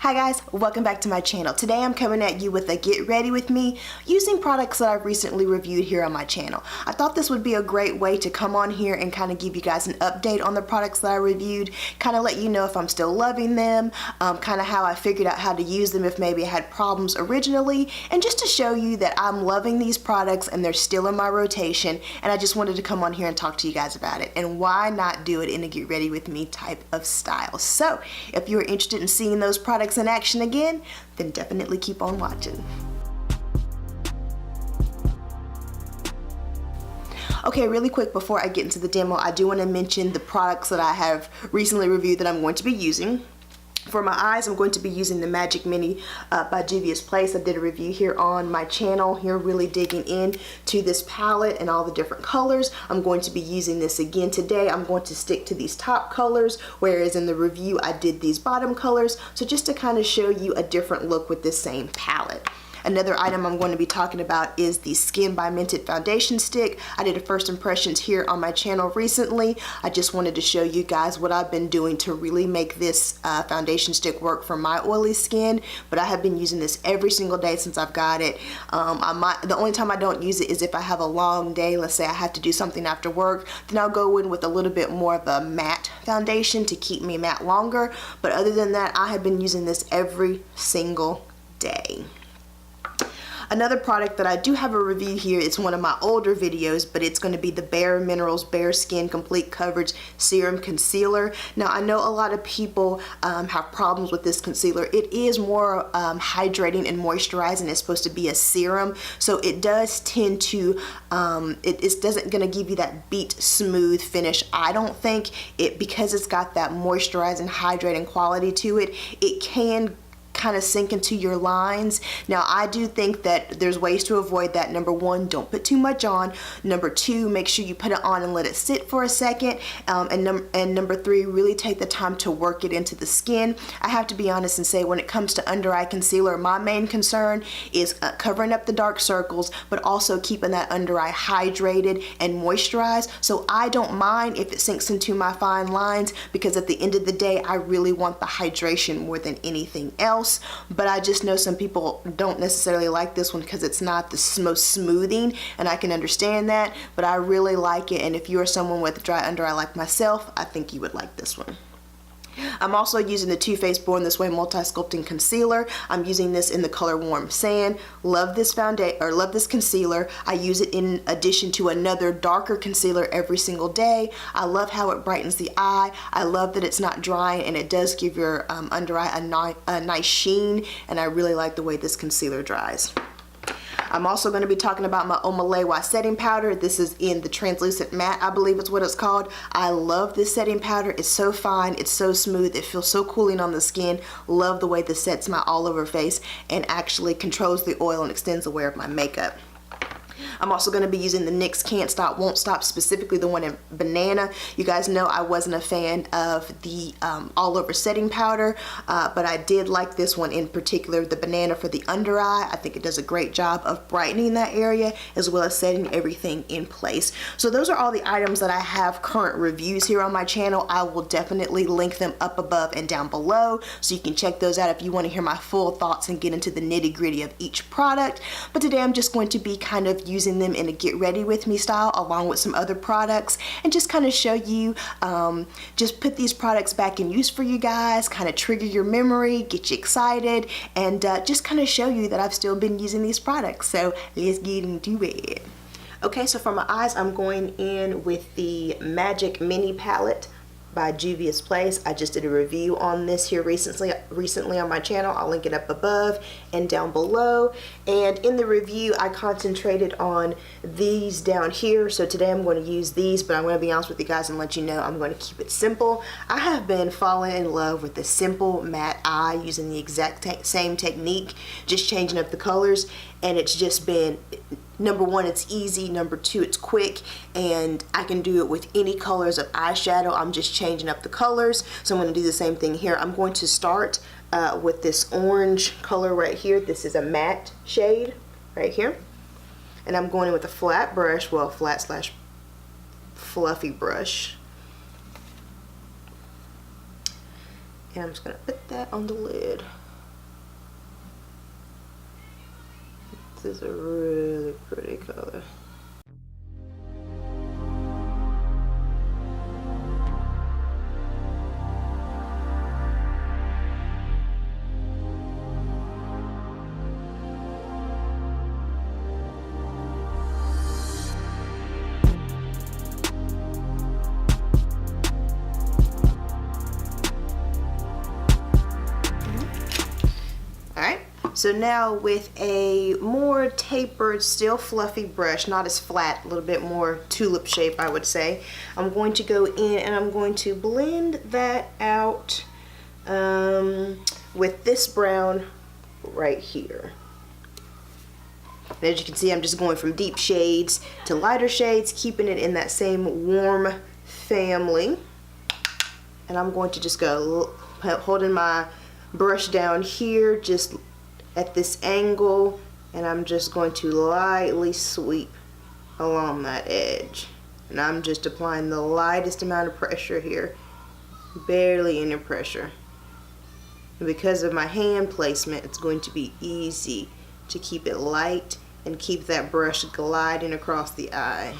Hi guys, welcome back to my channel. Today I'm coming at you with a get ready with me using products that I've recently reviewed here on my channel. I thought this would be a great way to come on here and kind of give you guys an update on the products that I reviewed, kind of let you know if I'm still loving them, kind of how I figured out how to use them if maybe I had problems originally, and just to show you that I'm loving these products and they're still in my rotation, and I just wanted to come on here and talk to you guys about it. And why not do it in a get ready with me type of style? So if you're interested in seeing those products in action again, then definitely keep on watching. Okay, really quick before I get into the demo, I do want to mention the products that I have recently reviewed that I'm going to be using. For my eyes, I'm going to be using the Magic Mini by Juvia's Place. I did a review here on my channel here, really digging in to this palette and all the different colors. I'm going to be using this again today. I'm going to stick to these top colors, whereas in the review I did these bottom colors. So just to kind of show you a different look with this same palette. Another item I'm going to be talking about is the Skin by Mented foundation stick. I did a first impressions here on my channel recently. I just wanted to show you guys what I've been doing to really make this foundation stick work for my oily skin, but I have been using this every single day since I've got it. The only time I don't use it is if I have a long day. Let's say I have to do something after work, then I'll go in with a little bit more of a matte foundation to keep me matte longer, but other than that, I have been using this every single day. Another product that I do have a review here, it's one of my older videos, but it's going to be the BareMinerals Bare Skin Complete Coverage Serum Concealer. Now I know a lot of people have problems with this concealer. It is more hydrating and moisturizing. It's supposed to be a serum, so it does tend to, it doesn't going to give you that beat smooth finish. I don't think it, because it's got that moisturizing, hydrating quality to it, it can kind of sink into your lines. Now I do think that there's ways to avoid that. Number one, don't put too much on. Number two, make sure you put it on and let it sit for a second. And number three, really take the time to work it into the skin. I have to be honest and say, when it comes to under eye concealer, my main concern is covering up the dark circles, but also keeping that under eye hydrated and moisturized. So I don't mind if it sinks into my fine lines, because at the end of the day, I really want the hydration more than anything else. But I just know some people don't necessarily like this one because it's not the most smoothing, and I can understand that, but I really like it, and if you're someone with dry under eye like myself, I think you would like this one. I'm also using the Too Faced Born This Way Multi-Sculpting Concealer. I'm using this in the color Warm Sand. Love this foundation, or love this concealer. I use it in addition to another darker concealer every single day. I love how it brightens the eye. I love that it's not drying, and it does give your under eye a nice sheen, and I really like the way this concealer dries. I'm also going to be talking about my Omolewa setting powder. This is in the translucent matte, I believe is what it's called. I love this setting powder. It's so fine, it's so smooth, it feels so cooling on the skin. Love the way this sets my all over face and actually controls the oil and extends the wear of my makeup. I'm also going to be using the NYX Can't Stop Won't Stop, specifically the one in Banana. You guys know I wasn't a fan of the all over setting powder, but I did like this one in particular, the Banana for the under eye. I think it does a great job of brightening that area as well as setting everything in place. So those are all the items that I have current reviews here on my channel. I will definitely link them up above and down below, so you can check those out if you want to hear my full thoughts and get into the nitty-gritty of each product. But today I'm just going to be kind of using them in a get ready with me style along with some other products, and just kind of show you, just put these products back in use for you guys, kind of trigger your memory, get you excited, and just kind of show you that I've still been using these products. So let's get into it. Okay, so for my eyes, I'm going in with the Magic Mini palette by Juvia's Place. I just did a review on this here recently on my channel. I'll link it up above and down below. And in the review, I concentrated on these down here. So today I'm going to use these, but I'm going to be honest with you guys and let you know I'm going to keep it simple. I have been falling in love with the simple matte eye using the exact same technique, just changing up the colors, and it's just been, number one, it's easy. Number two, it's quick, and I can do it with any colors of eyeshadow. I'm just changing up the colors. So I'm going to do the same thing here. I'm going to start with this orange color right here. This is a matte shade right here. And I'm going in with a flat brush, well, flat slash fluffy brush. And I'm just going to put that on the lid. This is a really pretty color. So now with a more tapered, still fluffy brush, not as flat, a little bit more tulip shape I would say, I'm going to go in and I'm going to blend that out with this brown right here. And as you can see, I'm just going from deep shades to lighter shades, keeping it in that same warm family. And I'm going to just go holding my brush down here, just at this angle, and I'm just going to lightly sweep along that edge. And I'm just applying the lightest amount of pressure here, barely any pressure. And because of my hand placement, it's going to be easy to keep it light and keep that brush gliding across the eye.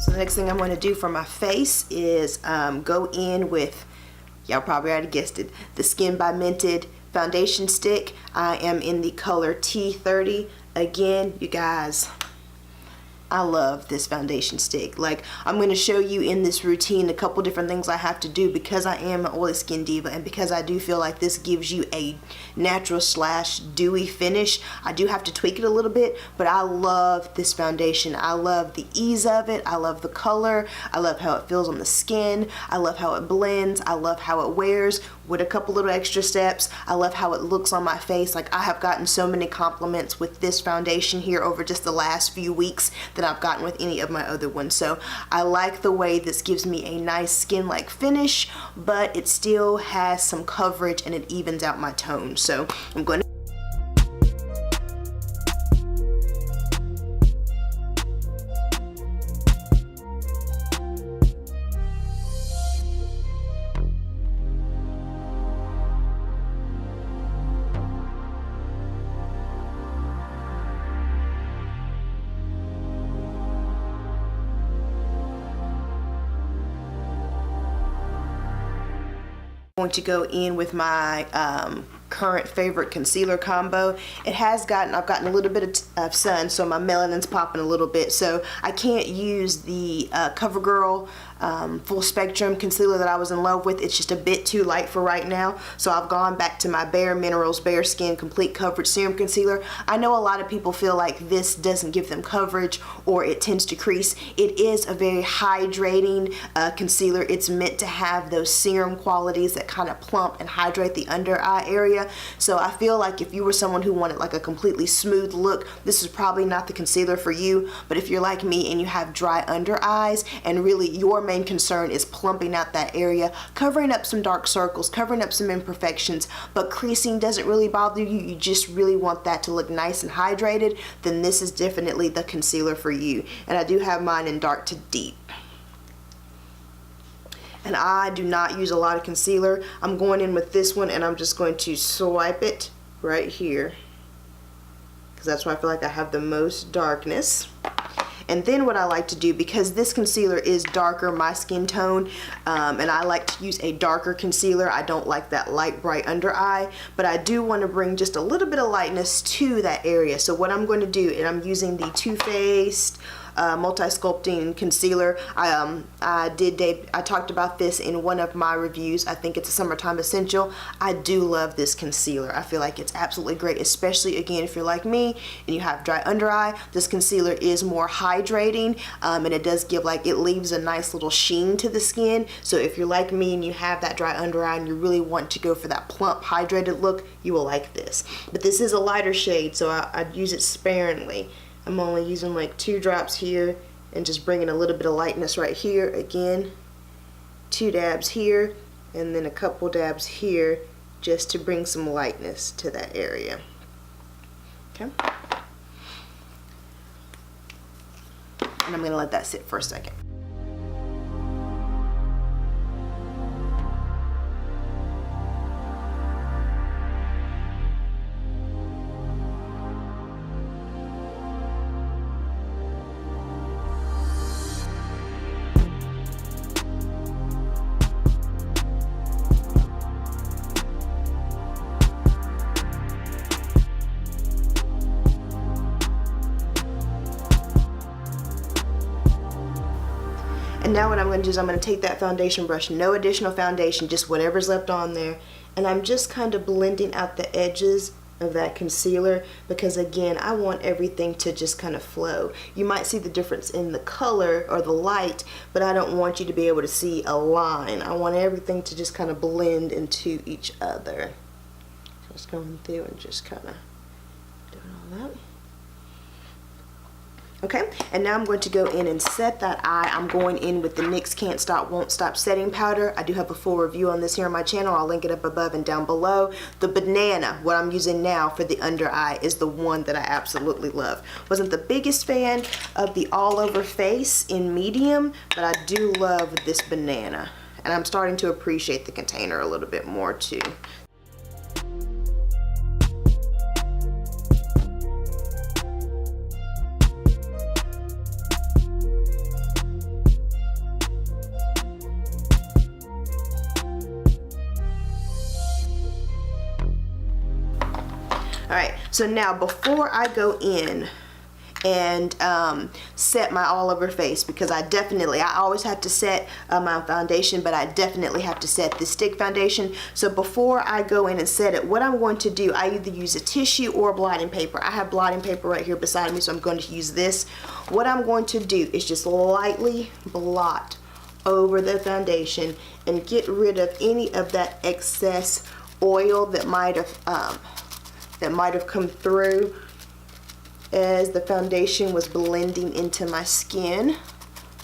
The next thing I'm going to do for my face is go in with, y'all probably already guessed it, the Skin by Mented foundation stick. I am in the color T30. Again, you guys, I love this foundation stick. Like, I'm going to show you in this routine a couple different things I have to do because I am an oily skin diva, and because I do feel like this gives you a natural slash dewy finish. I do have to tweak it a little bit, but I love this foundation. I love the ease of it. I love the color. I love how it feels on the skin. I love how it blends. I love how it wears with a couple little extra steps. I love how it looks on my face. Like, I have gotten so many compliments with this foundation here over just the last few weeks that I've gotten with any of my other ones. So I like the way this gives me a nice skin-like finish, but it still has some coverage and it evens out my tone. So I'm going to go in with my current favorite concealer combo. I've gotten a little bit of sun, so my melanin's popping a little bit, so I can't use the CoverGirl full spectrum concealer that I was in love with. It's just a bit too light for right now, so I've gone back to my BareMinerals Bare Skin Complete Coverage Serum Concealer. I know a lot of people feel like this doesn't give them coverage or it tends to crease. It is a very hydrating concealer. It's meant to have those serum qualities that kind of plump and hydrate the under eye area. So I feel like if you were someone who wanted like a completely smooth look, this is probably not the concealer for you. But if you're like me and you have dry under eyes and really your main concern is plumping out that area, covering up some dark circles, covering up some imperfections, but creasing doesn't really bother you, you just really want that to look nice and hydrated, then this is definitely the concealer for you. And I do have mine in dark to deep. And I do not use a lot of concealer. I'm going in with this one and I'm just going to swipe it right here because that's where I feel like I have the most darkness. And then what I like to do, because this concealer is darker my skin tone, and I like to use a darker concealer. I don't like that light bright under eye, but I do want to bring just a little bit of lightness to that area. So what I'm going to do, and I'm using the Too Faced multi-sculpting concealer. I talked about this in one of my reviews. I think it's a summertime essential. I do love this concealer. I feel like it's absolutely great, especially again if you're like me and you have dry under eye. This concealer is more hydrating, and it does give, like, it leaves a nice little sheen to the skin. So if you're like me and you have that dry under eye and you really want to go for that plump hydrated look, you will like this. But this is a lighter shade, so I'd use it sparingly. I'm only using like 2 drops here and just bringing a little bit of lightness right here. Again, 2 dabs here and then a couple dabs here just to bring some lightness to that area. Okay. and I'm gonna let that sit for a second. And now what I'm going to do is I'm going to take that foundation brush, no additional foundation, just whatever's left on there, and I'm just kind of blending out the edges of that concealer, because again, I want everything to just kind of flow. You might see the difference in the color or the light, but I don't want you to be able to see a line. I want everything to just kind of blend into each other. Just going through and just kind of doing all that. Okay, and now I'm going to go in and set that eye. I'm going in with the NYX Can't Stop Won't Stop Setting Powder. I do have a full review on this here on my channel. I'll link it up above and down below. The banana, what I'm using now for the under eye, is the one that I absolutely love. Wasn't the biggest fan of the all over face in medium, but I do love this banana. And I'm starting to appreciate the container a little bit more too. Alright, so now before I go in and set my all over face, because I always have to set my foundation, but I definitely have to set the stick foundation. So before I go in and set it, what I'm going to do, I either use a tissue or blotting paper. I have blotting paper right here beside me, so I'm going to use this. What I'm going to do is just lightly blot over the foundation and get rid of any of that excess oil that might have come through as the foundation was blending into my skin.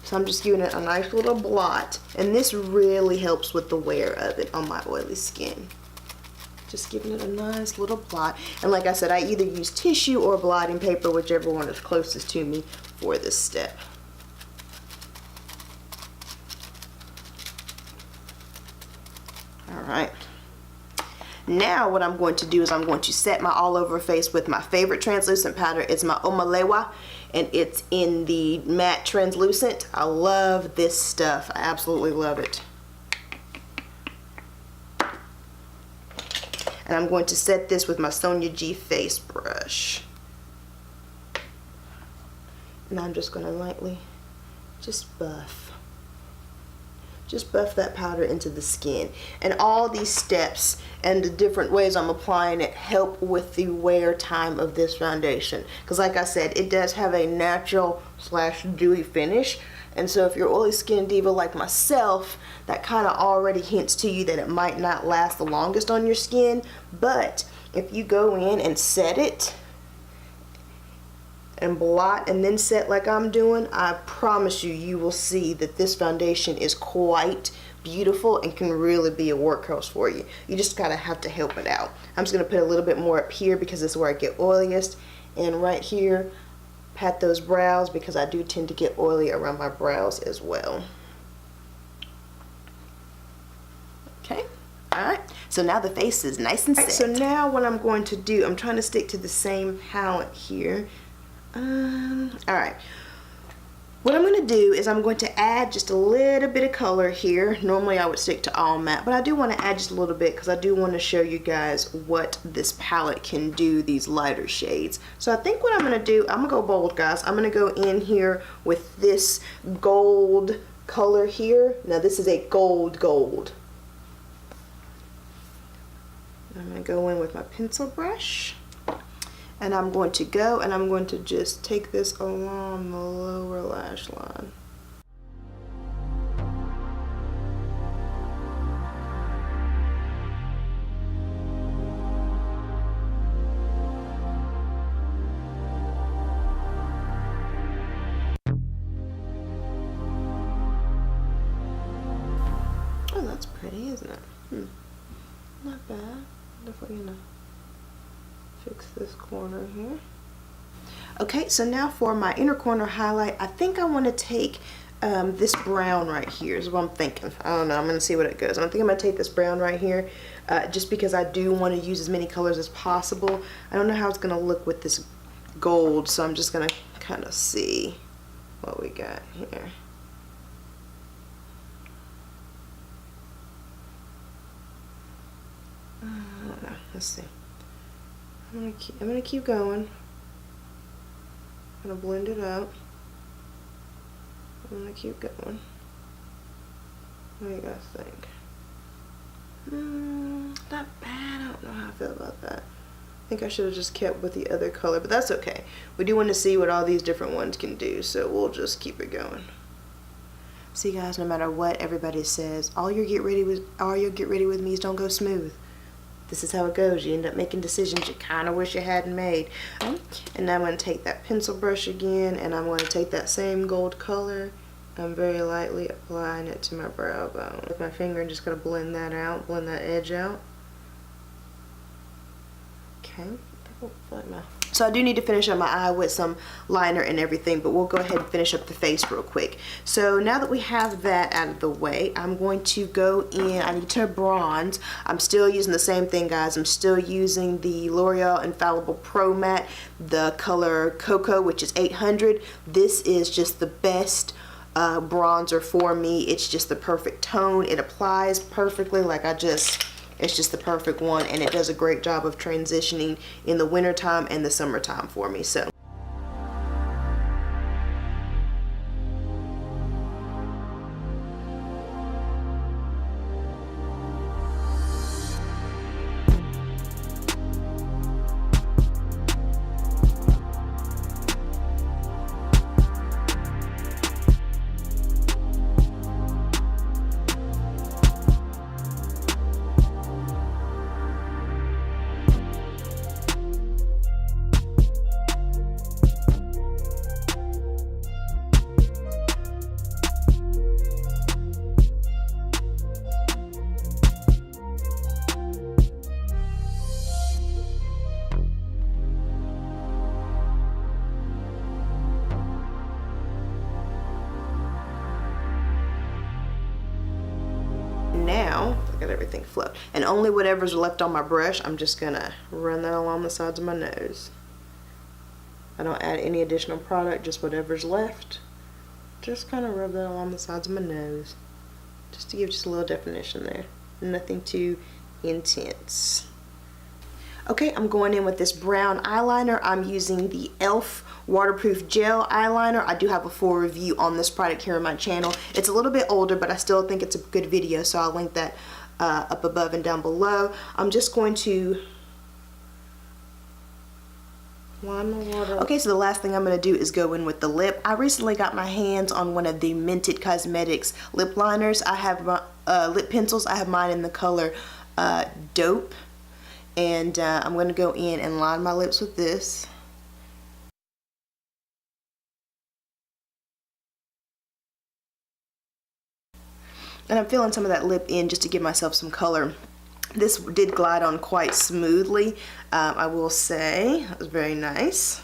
So I'm just giving it a nice little blot, and this really helps with the wear of it on my oily skin. Just giving it a nice little blot, and like I said, I either use tissue or blotting paper, whichever one is closest to me for this step. All right. Now what I'm going to do is I'm going to set my all over face with my favorite translucent powder. It's my Omolewa, and it's in the matte translucent. I love this stuff. I absolutely love it. And I'm going to set this with my Sonia G face brush. And I'm just going to lightly just buff that powder into the skin. And all these steps and the different ways I'm applying it help with the wear time of this foundation, because like I said, it does have a natural / dewy finish, and so if you're oily skin diva like myself, that kind of already hints to you that it might not last the longest on your skin. But if you go in and set it and blot and then set like I'm doing, I promise you, you will see that this foundation is quite beautiful and can really be a workhorse for you. You just gotta have to help it out. I'm just gonna put a little bit more up here because it's where I get oiliest, and right here, pat those brows because I do tend to get oily around my brows as well. Okay, all right. So now the face is nice and set. So now what I'm going to do, I'm trying to stick to the same palette here. Alright, what I'm going to do is I'm going to add just a little bit of color here. Normally I would stick to all matte, but I do want to add just a little bit because I do want to show you guys what this palette can do, these lighter shades. So I think what I'm going to do, I'm going to go bold, guys. I'm going to go in here with this gold color here. Now this is a gold. I'm going to go in with my pencil brush. And I'm going to go and I'm going to just take this along the lower lash line. Oh, that's pretty, isn't it? Not bad. Definitely gonna fix this corner here. Okay, so now for my inner corner highlight, I think I want to take this brown right here is what I'm thinking. I don't know, I'm gonna see what it goes. I think I'm gonna take this brown right here just because I do want to use as many colors as possible. I don't know how it's gonna look with this gold, so I'm just gonna kind of see what we got here. I don't know, let's see. I'm gonna keep going. I'm gonna blend it out. I'm gonna keep going. What do you guys think? Not bad. I don't know how I feel about that. I think I should have just kept with the other color, but that's okay. We do want to see what all these different ones can do, so we'll just keep it going. See, guys, no matter what everybody says, all your get ready with me's don't go smooth. This is how it goes. You end up making decisions you kind of wish you hadn't made. And now I'm going to take that pencil brush again, and I'm going to take that same gold color. I'm very lightly applying it to my brow bone with my finger and just going to blend that out, blend that edge out. Okay. So I do need to finish up my eye with some liner and everything, but we'll go ahead and finish up the face real quick. So now that we have that out of the way, I'm going to go in, I need to bronze. I'm still using the same thing, guys. I'm still using the L'Oreal Infallible Pro Matte, the color Cocoa, which is 800. This is just the best bronzer for me. It's just the perfect tone. It applies perfectly, like it's just the perfect one, and it does a great job of transitioning in the wintertime and the summertime for me. So now I got everything float, and only whatever's left on my brush, I'm just gonna run that along the sides of my nose. I don't add any additional product, just whatever's left. Just kind of rub that along the sides of my nose, just to give just a little definition there. Nothing too intense. Okay, I'm going in with this brown eyeliner. I'm using the e.l.f. waterproof gel eyeliner. I do have a full review on this product here on my channel. It's a little bit older, but I still think it's a good video, so I'll link that up above and down below. I'm just going to line my water. Okay, so the last thing I'm going to do is go in with the lip. I recently got my hands on one of the Mented Cosmetics lip liners. I have my lip pencils. I have mine in the color Dope. And I'm going to go in and line my lips with this. And I'm filling some of that lip in just to give myself some color. This did glide on quite smoothly, I will say. That was very nice.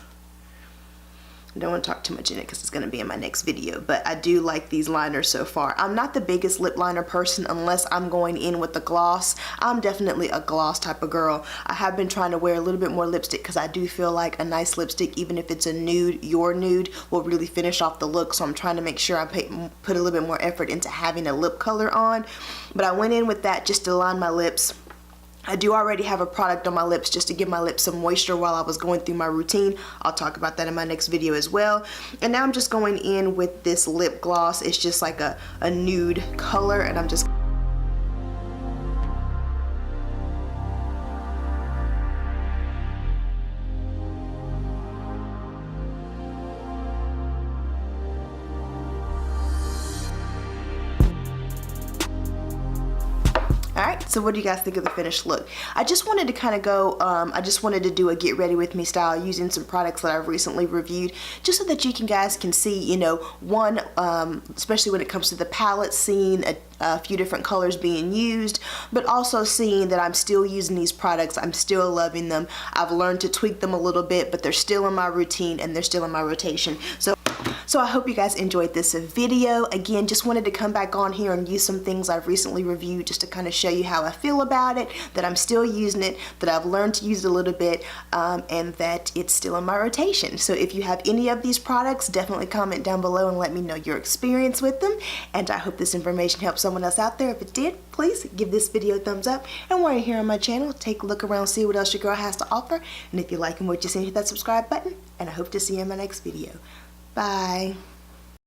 I don't want to talk too much in it because it's going to be in my next video, but I do like these liners so far. I'm not the biggest lip liner person unless I'm going in with the gloss. I'm definitely a gloss type of girl. I have been trying to wear a little bit more lipstick because I do feel like a nice lipstick, even if it's a nude, your nude, will really finish off the look. So I'm trying to make sure I put a little bit more effort into having a lip color on. But I went in with that just to line my lips. I do already have a product on my lips just to give my lips some moisture while I was going through my routine. I'll talk about that in my next video as well. And now I'm just going in with this lip gloss. It's just like a nude color, and I'm just So what do you guys think of the finished look? I just wanted to kind of go, I just wanted to do a get ready with me style using some products that I've recently reviewed, just so that you guys can see, you know, one, especially when it comes to the palette, seeing a few different colors being used, but also seeing that I'm still using these products, I'm still loving them. I've learned to tweak them a little bit, but they're still in my routine and they're still in my rotation. So I hope you guys enjoyed this video. Again, just wanted to come back on here and use some things I've recently reviewed just to kind of show you how I feel about it, that I'm still using it, that I've learned to use it a little bit, and that it's still in my rotation. So if you have any of these products, definitely comment down below and let me know your experience with them. And I hope this information helps someone else out there. If it did, please give this video a thumbs up. And while you're here on my channel, take a look around, see what else your girl has to offer. And if you're liking what you see, hit that subscribe button. And I hope to see you in my next video. Bye.